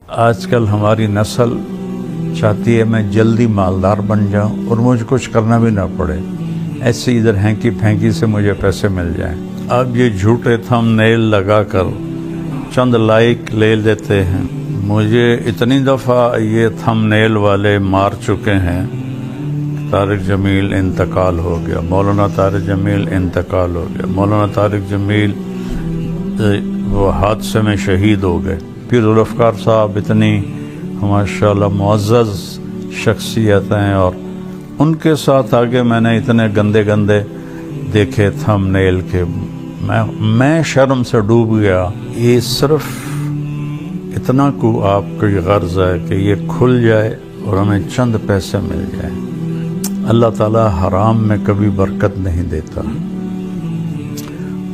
آج کل ہماری نسل چاہتی ہے میں جلدی مالدار بن جاؤں اور مجھے کچھ کرنا بھی نہ پڑے، ایسے ادھر ہینکی پھینکی سے مجھے پیسے مل جائیں۔ اب یہ جھوٹے تھم نیل لگا کر چند لائک لے لیتے ہیں۔ مجھے اتنی دفعہ یہ تھم نیل والے مار چکے ہیں۔ طارق جمیل انتقال ہو گیا، مولانا طارق جمیل انتقال ہو گیا، مولانا طارق جمیل وہ حادثے میں شہید ہو گئے۔ پھر ذوالفقار صاحب اتنی ماشاءاللہ معزز شخصیت ہیں، اور ان کے ساتھ آگے میں نے اتنے گندے گندے دیکھے تھم نیل کے، میں شرم سے ڈوب گیا۔ یہ صرف اتنا کو آپ کی غرض ہے کہ یہ کھل جائے اور ہمیں چند پیسے مل جائیں۔ اللہ تعالیٰ حرام میں کبھی برکت نہیں دیتا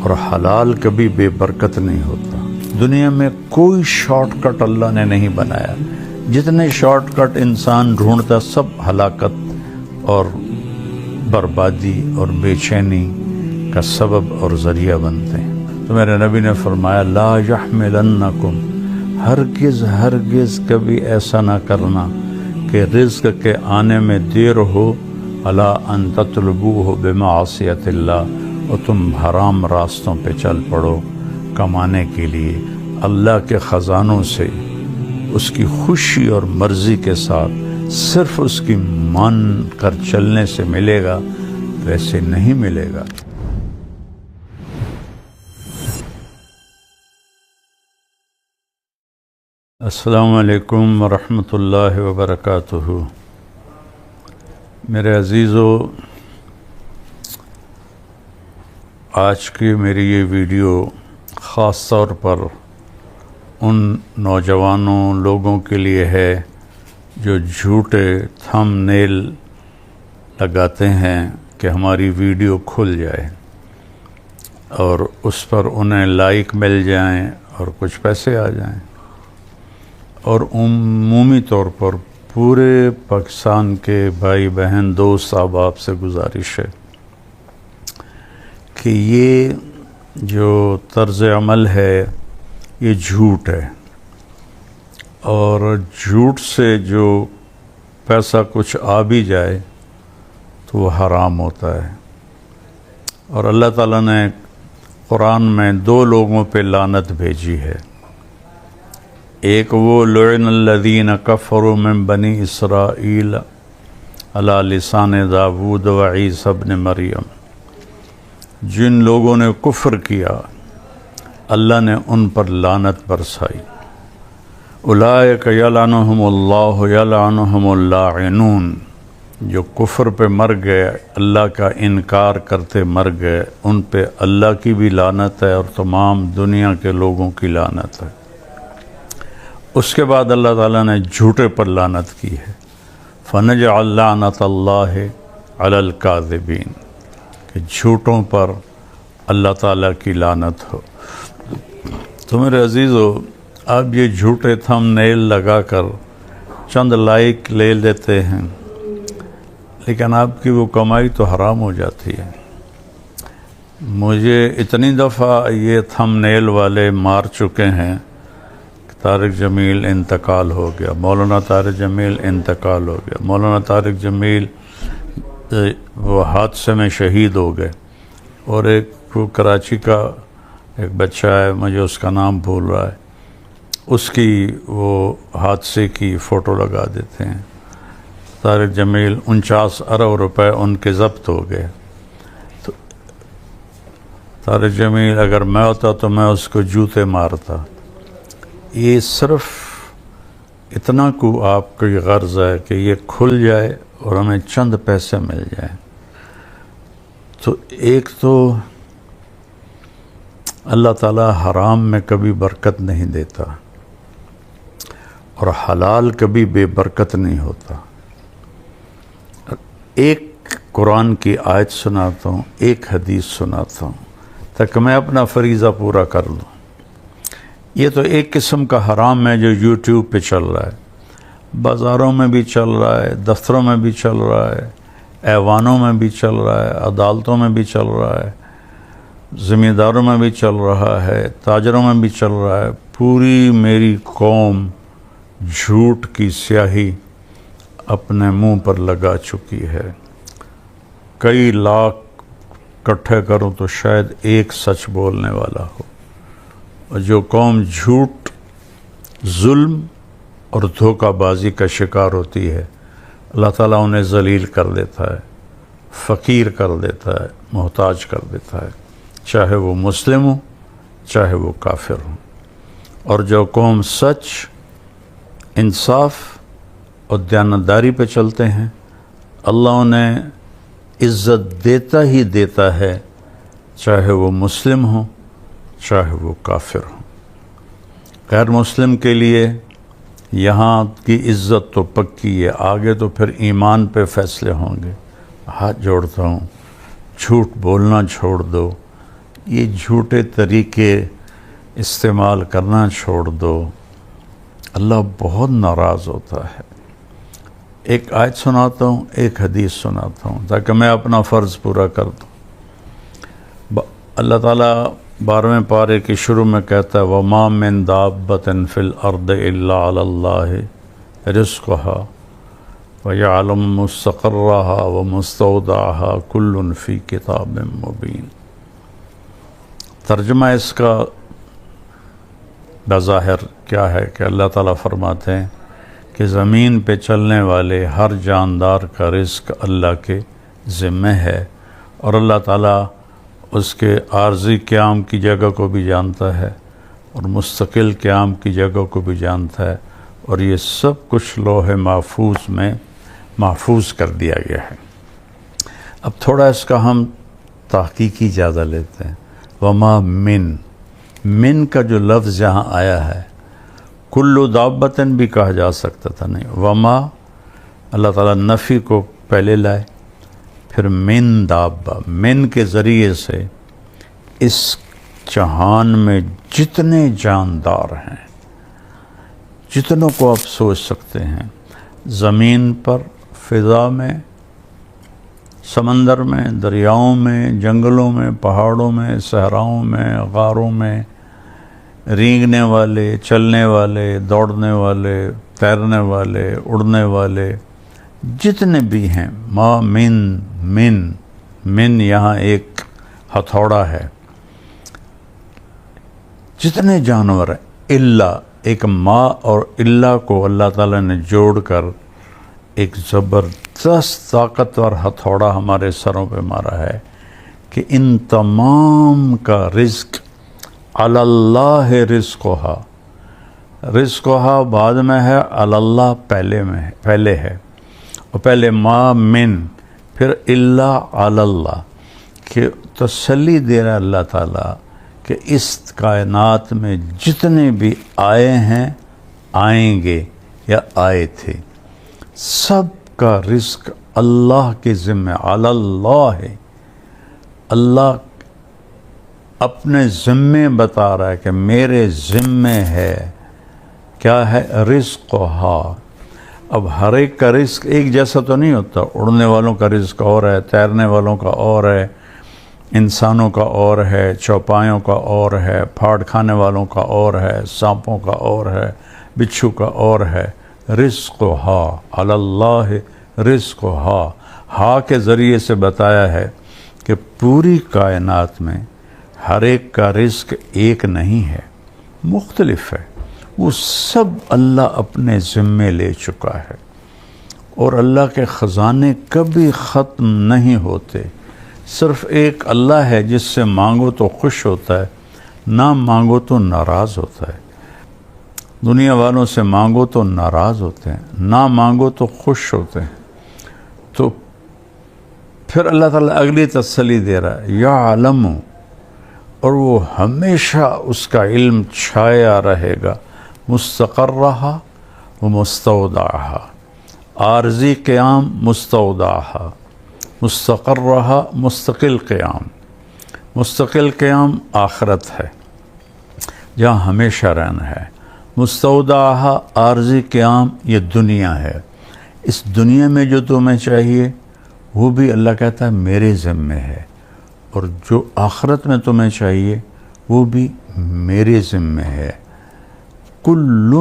اور حلال کبھی بے برکت نہیں ہوتا۔ دنیا میں کوئی شارٹ کٹ اللہ نے نہیں بنایا، جتنے شارٹ کٹ انسان ڈھونڈتا سب ہلاکت اور بربادی اور بے چینی کا سبب اور ذریعہ بنتے ہیں۔ تو میرے نبی نے فرمایا لا یحملنکم، ہرگز کبھی ایسا نہ کرنا کہ رزق کے آنے میں دیر ہو، الا ان تطلبوہ بمعصیت اللہ، اور تم حرام راستوں پہ چل پڑو کمانے کے لیے۔ اللہ کے خزانوں سے اس کی خوشی اور مرضی کے ساتھ صرف اس کی مان کر چلنے سے ملے گا، ویسے نہیں ملے گا۔ السلام علیکم ورحمۃ اللہ وبرکاتہ۔ میرے عزیزو، آج کی میری یہ ویڈیو خاص طور پر ان نوجوانوں لوگوں کے لیے ہے جو جھوٹے تھم نیل لگاتے ہیں کہ ہماری ویڈیو کھل جائے اور اس پر انہیں لائک مل جائیں اور کچھ پیسے آ جائیں۔ اور عمومی طور پر پورے پاکستان کے بھائی بہن دوست احباب سے گزارش ہے کہ یہ جو طرز عمل ہے یہ جھوٹ ہے، اور جھوٹ سے جو پیسہ کچھ آ بھی جائے تو وہ حرام ہوتا ہے۔ اور اللہ تعالیٰ نے قرآن میں دو لوگوں پہ لعنت بھیجی ہے، ایک وہ لعن الذین کفروا من بنی اسرائیل علی لسان داود و عیسی ابن مریم، جن لوگوں نے کفر کیا اللہ نے ان پر لعنت برسائی۔ اولئک یلعنہم اللہ یلعنہم اللاعنون، جو کفر پہ مر گئے، اللہ کا انکار کرتے مر گئے، ان پہ اللہ کی بھی لعنت ہے اور تمام دنیا کے لوگوں کی لعنت ہے۔ اس کے بعد اللہ تعالیٰ نے جھوٹے پر لعنت کی ہے، فنجعل لعنت اللہ علی الکاذبین، کہ جھوٹوں پر اللہ تعالیٰ کی لعنت ہو۔ تو میرے عزیزو، اب یہ جھوٹے تھم نیل لگا کر چند لائک لے لیتے ہیں، لیکن آپ کی وہ کمائی تو حرام ہو جاتی ہے۔ مجھے اتنی دفعہ یہ تھم نیل والے مار چکے ہیں۔ طارق جمیل انتقال ہو گیا، مولانا طارق جمیل انتقال ہو گیا، مولانا طارق جمیل وہ حادثے میں شہید ہو گئے۔ اور ایک کراچی کا ایک بچہ ہے، مجھے اس کا نام بھول رہا ہے، اس کی وہ حادثے کی فوٹو لگا دیتے ہیں۔ طارق جمیل 49 ارب روپے ان کے ضبط ہو گئے۔ تو طارق جمیل اگر میں ہوتا تو میں اس کو جوتے مارتا۔ یہ صرف اتنا کو آپ کی غرض ہے کہ یہ کھل جائے اور ہمیں چند پیسے مل جائیں۔ تو ایک تو اللہ تعالیٰ حرام میں کبھی برکت نہیں دیتا اور حلال کبھی بے برکت نہیں ہوتا۔ ایک قرآن کی آیت سناتا ہوں، ایک حدیث سناتا ہوں تاکہ میں اپنا فریضہ پورا کر لوں۔ یہ تو ایک قسم کا حرام ہے جو یوٹیوب پہ چل رہا ہے، بازاروں میں بھی چل رہا ہے، دفتروں میں بھی چل رہا ہے، ایوانوں میں بھی چل رہا ہے، عدالتوں میں بھی چل رہا ہے، زمینداروں میں بھی چل رہا ہے، تاجروں میں بھی چل رہا ہے۔ پوری میری قوم جھوٹ کی سیاہی اپنے منہ پر لگا چکی ہے۔ کئی لاکھ اکٹھے کروں تو شاید ایک سچ بولنے والا ہو، اور جو قوم جھوٹ، ظلم اور دھوکہ بازی کا شکار ہوتی ہے، اللہ تعالیٰ انہیں ذلیل کر دیتا ہے، فقیر کر دیتا ہے، محتاج کر دیتا ہے، چاہے وہ مسلم ہو چاہے وہ کافر ہو۔ اور جو قوم سچ، انصاف اور دیانتداری پہ چلتے ہیں، اللہ انہیں عزت دیتا ہی دیتا ہے، چاہے وہ مسلم ہو چاہے وہ کافر ہو۔ غیر مسلم کے لیے یہاں کی عزت تو پکی ہے، آگے تو پھر ایمان پہ فیصلے ہوں گے۔ ہاتھ جوڑتا ہوں، جھوٹ بولنا چھوڑ دو، یہ جھوٹے طریقے استعمال کرنا چھوڑ دو، اللہ بہت ناراض ہوتا ہے۔ ایک آیت سناتا ہوں، ایک حدیث سناتا ہوں تاکہ میں اپنا فرض پورا کر دوں۔ اللہ تعالیٰ 12ویں پارے کے شروع میں کہتا ہے وَمَا مِن دَابَّةٍ فِي الْأَرْضِ إِلَّا عَلَى اللَّهِ رِزْقُهَا وَيَعْلَمُ مُسْتَقَرَّهَا وَمُسْتَوْدَعَهَا كُلٌّ فِي كِتَابٍ مُبِينٍ۔ ترجمہ اس کا بظاہر کیا ہے کہ اللہ تعالیٰ فرماتے ہیں کہ زمین پہ چلنے والے ہر جاندار کا رزق اللہ کے ذمہ ہے، اور اللہ تعالیٰ اس کے عارضی قیام کی جگہ کو بھی جانتا ہے اور مستقل قیام کی جگہ کو بھی جانتا ہے، اور یہ سب کچھ لوح محفوظ میں محفوظ کر دیا گیا ہے۔ اب تھوڑا اس کا ہم تحقیقی جائزہ لیتے ہیں۔ وما من کا جو لفظ یہاں آیا ہے، کلو دابتن بھی کہا جا سکتا تھا، نہیں، وما اللہ تعالیٰ نفی کو پہلے لائے، پھر من دابہ، من کے ذریعے سے اس جہان میں جتنے جاندار ہیں، جتنوں کو آپ سوچ سکتے ہیں، زمین پر، فضا میں، سمندر میں، دریاؤں میں، جنگلوں میں، پہاڑوں میں، صحراؤں میں، غاروں میں، رینگنے والے، چلنے والے، دوڑنے والے، تیرنے والے، اڑنے والے، جتنے بھی ہیں، ما من یہاں ایک ہتھوڑا ہے، جتنے جانور ہیں، اللہ، ایک ما اور اللہ کو اللہ تعالیٰ نے جوڑ کر ایک زبردست طاقتور ہتھوڑا ہمارے سروں پہ مارا ہے کہ ان تمام کا رزق علی اللہ رزقها بعد میں ہے، علی اللہ پہلے ہے، اور پہلے ما من، پھر اللہ علی اللہ، کہ تسلی دے رہا اللہ تعالیٰ کہ اس کائنات میں جتنے بھی آئے ہیں، آئیں گے یا آئے تھے، سب کا رزق اللہ کے ذمہ، علی اللہ ہے۔ اللہ اپنے ذمے بتا رہا ہے کہ میرے ذمے ہے، کیا ہے؟ رزقھا۔ اب ہر ایک کا رزق ایک جیسا تو نہیں ہوتا، اڑنے والوں کا رزق اور ہے، تیرنے والوں کا اور ہے، انسانوں کا اور ہے، چوپایوں کا اور ہے، پھاڑ کھانے والوں کا اور ہے، سانپوں کا اور ہے، بچھو کا اور ہے۔ رزقھا، علی اللہ رزقھا، ہا کے ذریعے سے بتایا ہے کہ پوری کائنات میں ہر ایک کا رزق ایک نہیں ہے، مختلف ہے، وہ سب اللہ اپنے ذمے لے چکا ہے، اور اللہ کے خزانے کبھی ختم نہیں ہوتے۔ صرف ایک اللہ ہے جس سے مانگو تو خوش ہوتا ہے، نہ مانگو تو ناراض ہوتا ہے۔ دنیا والوں سے مانگو تو ناراض ہوتے ہیں، نہ مانگو تو خوش ہوتے ہیں۔ تو پھر اللہ تعالیٰ اگلی تسلی دے رہا ہے، یعلم، اور وہ ہمیشہ اس کا علم چھایا رہے گا، مستقرہا و مستودعہا، عارضی قیام، مستودعہا، مستقرہا مستقل قیام، مستقل قیام آخرت ہے جہاں ہمیشہ رہنا ہے، مستودعہا عارضی قیام یہ دنیا ہے، اس دنیا میں جو تمہیں چاہیے وہ بھی اللہ کہتا ہے میرے ذمے ہے، اور جو آخرت میں تمہیں چاہیے وہ بھی میرے ذمے ہے۔ کل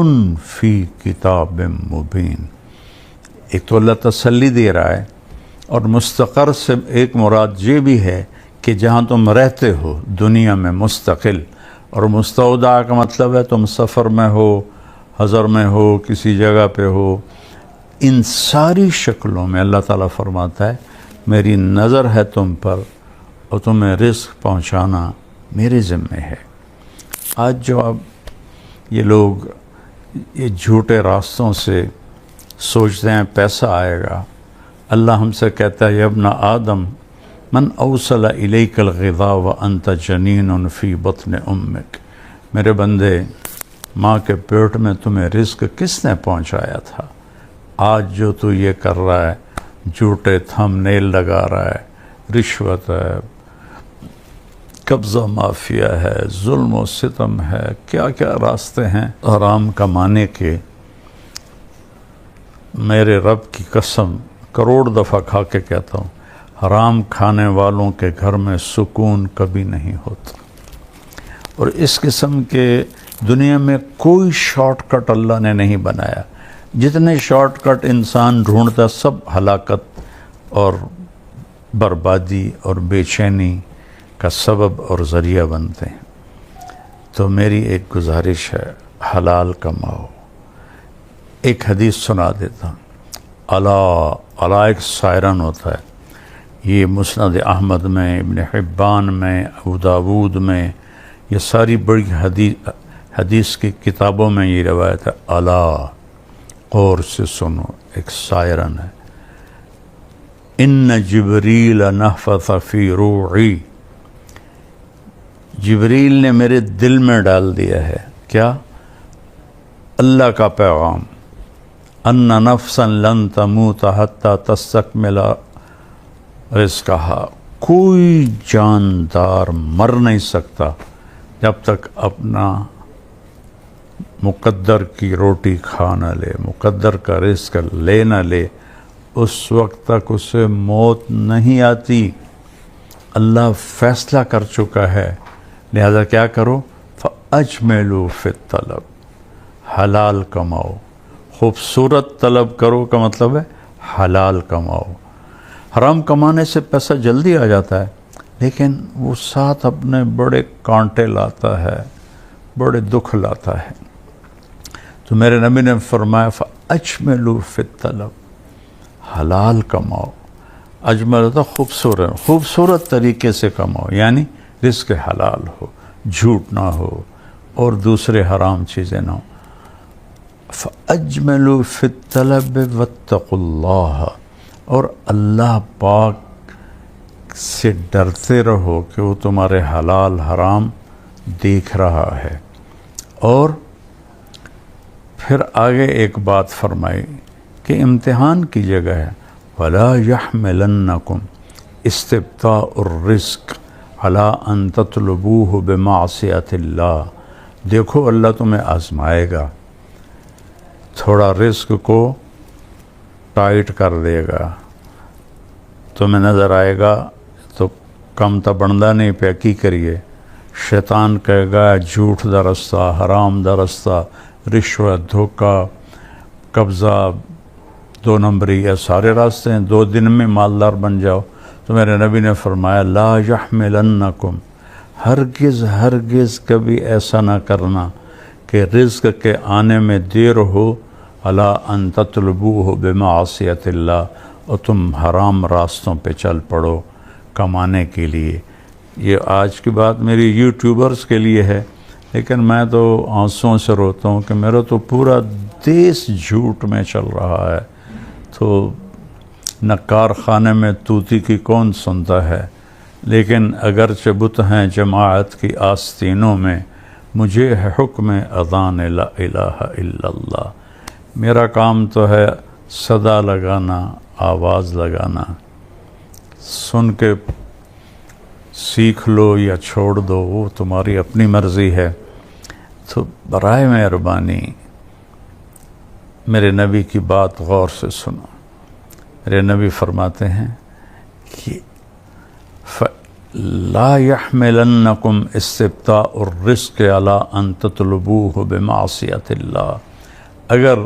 فی کتاب مبین۔ ایک تو اللہ تسلی دے رہا ہے، اور مستقر سے ایک مراد یہ بھی ہے کہ جہاں تم رہتے ہو دنیا میں مستقل، اور مستودع کا مطلب ہے تم سفر میں ہو، حضر میں ہو، کسی جگہ پہ ہو، ان ساری شکلوں میں اللہ تعالیٰ فرماتا ہے میری نظر ہے تم پر، اور تمہیں رزق پہنچانا میرے ذمے ہے۔ آج جو اب یہ لوگ یہ جھوٹے راستوں سے سوچتے ہیں پیسہ آئے گا، اللہ ہم سے کہتا ہے یا ابن آدم من اوصل الیک الغذاء وانت جنین فی بطن امک، میرے بندے ماں کے پیٹ میں تمہیں رزق کس نے پہنچایا تھا؟ آج جو تو یہ کر رہا ہے، جھوٹے تھم نیل لگا رہا ہے، رشوت ہے، قبضہ مافیا ہے، ظلم و ستم ہے، کیا کیا راستے ہیں حرام کمانے کے، میرے رب کی قسم کروڑ دفعہ کھا کے کہتا ہوں حرام کھانے والوں کے گھر میں سکون کبھی نہیں ہوتا۔ اور اس قسم کے دنیا میں کوئی شارٹ کٹ اللہ نے نہیں بنایا، جتنے شارٹ کٹ انسان ڈھونڈتا سب ہلاکت اور بربادی اور بے چینی کا سبب اور ذریعہ بنتے ہیں۔ تو میری ایک گزارش ہے، حلال کماؤ۔ ایک حدیث سنا دیتا ہوں، الا ایک سائرن ہوتا ہے، یہ مسند احمد میں، ابن حبان میں، ابو داود میں، یہ ساری بڑی حدیث کی کتابوں میں یہ روایت ہے، الا غور سے سنو، ایک سائرن ہے، ان جبریل نفث فی روعی، جبریل نے میرے دل میں ڈال دیا ہے کیا؟ اللہ کا پیغام، ان نفسا لن تموت حتی تستکمل رزقہا، کوئی جاندار مر نہیں سکتا جب تک اپنا مقدر کی روٹی کھا نہ لے، مقدر کا رزق لے نہ لے، اس وقت تک اسے موت نہیں آتی۔ اللہ فیصلہ کر چکا ہے، لہذا کیا کرو؟ فَأَجْمِلُوا فِي الطَّلَب، حلال کماؤ، خوبصورت طلب کرو کا مطلب ہے حلال کماؤ۔ حرام کمانے سے پیسہ جلدی آ جاتا ہے، لیکن وہ ساتھ اپنے بڑے کانٹے لاتا ہے، بڑے دکھ لاتا ہے۔ تو میرے نبی نے فرمایا فَأَجْمِلُوا فِي الطَّلَب، حلال کماؤ۔ اجمل ہوتا خوبصورت طریقے سے کماؤ، یعنی رزق حلال ہو، جھوٹ نہ ہو اور دوسرے حرام چیزیں نہ ہو۔ فَأَجْمِلُوا فِي الطَّلَبِ وَاتَّقُوا اللَّهَ، اور اللہ پاک سے ڈرتے رہو کہ وہ تمہارے حلال حرام دیکھ رہا ہے۔ اور پھر آگے ایک بات فرمائی کہ امتحان کی جگہ ہے، وَلَا يَحْمِلَنَّكُمْ اسْتِبْطَاءُ الرِّزْقِ عَلَىٰ أَن تَطْلُبُوهُ بِمَعْصِيَةِ اللَّهِ، دیکھو اللہ تمہیں آزمائے گا، تھوڑا رزق کو ٹائٹ کر دے گا، تمہیں نظر آئے گا تو کم تا بندہ نہیں پہ کی کریے، شیطان کہے گا جھوٹ دا رستہ، حرام دا رستہ، رشوت، دھوکہ، قبضہ، دو نمبری، یہ سارے راستے ہیں، 2 دن میں مالدار بن جاؤ۔ تو میرے نبی نے فرمایا لا یحملنکم، ہرگز کبھی ایسا نہ کرنا کہ رزق کے آنے میں دیر ہو، الا ان تطلبوہ بمعصیت اللہ، اور تم حرام راستوں پہ چل پڑو کمانے کے لیے۔ یہ آج کی بات میری یوٹیوبرز کے لیے ہے، لیکن میں تو آنسوؤں سے روتا ہوں کہ میرا تو پورا دیس جھوٹ میں چل رہا ہے، تو نہ کارخانے میں طوطی کی کون سنتا ہے، لیکن اگرچہ بت ہیں جماعت کی آستینوں میں، مجھے ہے حکم اذان لا الہ الا اللہ، میرا کام تو ہے صدا لگانا، آواز لگانا، سن کے سیکھ لو یا چھوڑ دو وہ تمہاری اپنی مرضی ہے۔ تو برائے مہربانی میرے نبی کی بات غور سے سنو۔ میرے نبی فرماتے ہیں کہ لا يحملنکم استبطاء الرزق علی ان تطلبوہ بمعصیت اللہ، اگر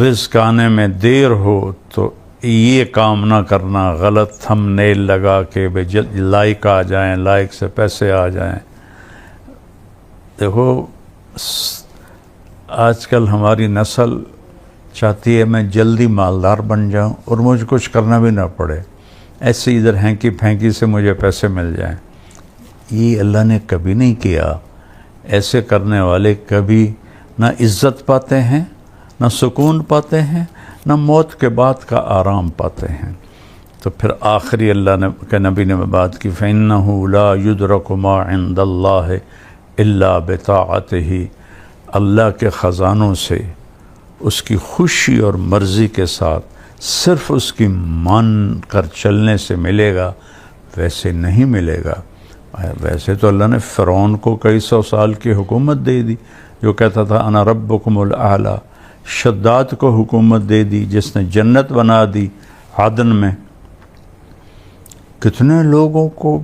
رزق آنے میں دیر ہو تو یہ کام نہ کرنا غلط تھم نیل لگا کے لائق آ جائیں، لائق سے پیسے آ جائیں۔ دیکھو آج کل ہماری نسل چاہتی ہے میں جلدی مالدار بن جاؤں اور مجھے کچھ کرنا بھی نہ پڑے، ایسے ادھر ہینکی پھینکی سے مجھے پیسے مل جائیں۔ یہ اللہ نے کبھی نہیں کیا۔ ایسے کرنے والے کبھی نہ عزت پاتے ہیں، نہ سکون پاتے ہیں، نہ موت کے بعد کا آرام پاتے ہیں۔ تو پھر آخری اللہ کے نبی نے بات کی فَإِنَّهُ لَا يُدْرَكُ مَا عِنْدَ اللَّهِ إِلَّا بِطَاعَتِهِ، اللہ کے خزانوں سے اس کی خوشی اور مرضی کے ساتھ صرف اس کی مان کر چلنے سے ملے گا، ویسے نہیں ملے گا۔ ویسے تو اللہ نے فرعون کو کئی سو سال کی حکومت دے دی، جو کہتا تھا انا ربکم الاعلی۔ شداد کو حکومت دے دی جس نے جنت بنا دی عدن میں۔ کتنے لوگوں کو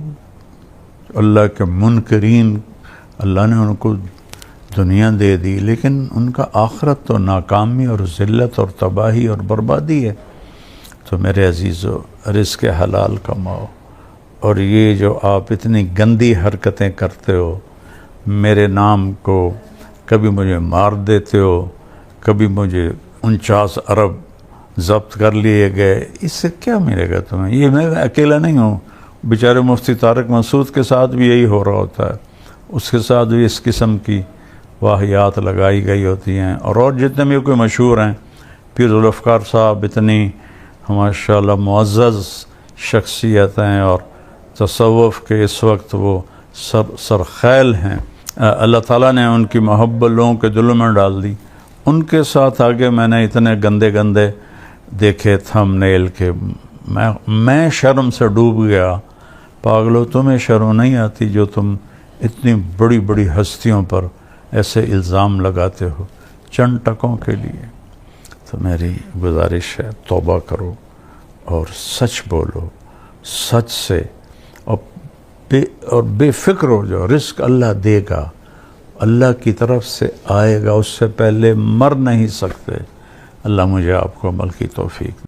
اللہ کے منکرین اللہ نے ان کو دنیا دے دی، لیکن ان کا آخرت تو ناکامی اور ذلت اور تباہی اور بربادی ہے۔ تو میرے عزیزو، رزق حلال کماؤ، اور یہ جو آپ اتنی گندی حرکتیں کرتے ہو، میرے نام کو کبھی مجھے مار دیتے ہو، کبھی مجھے 49 ارب ضبط کر لیے گئے، اس سے کیا ملے گا تمہیں؟ یہ میں اکیلا نہیں ہوں، بیچارے مفتی طارق مسعود کے ساتھ بھی یہی ہو رہا ہوتا ہے، اس کے ساتھ بھی اس قسم کی واہیات لگائی گئی ہوتی ہیں، اور جتنے بھی کوئی مشہور ہیں، پیر ذوالفقار صاحب اتنی ماشاءاللہ معزز شخصیت ہیں، اور تصوف کے اس وقت وہ سرخیل ہیں، اللہ تعالیٰ نے ان کی محبت لوگوں کے دلوں میں ڈال دی۔ ان کے ساتھ آگے میں نے اتنے گندے گندے دیکھے تھم نیل کے، میں شرم سے ڈوب گیا۔ پاگلو، تمہیں شرم نہیں آتی جو تم اتنی بڑی بڑی ہستیوں پر ایسے الزام لگاتے ہو چند ٹکوں کے لیے؟ تو میری گزارش ہے توبہ کرو اور سچ بولو، سچ سے، اور بے فکر ہو جاؤ۔ رزق اللہ دے گا، اللہ کی طرف سے آئے گا، اس سے پہلے مر نہیں سکتے۔ اللہ مجھے آپ کو عمل کی توفیق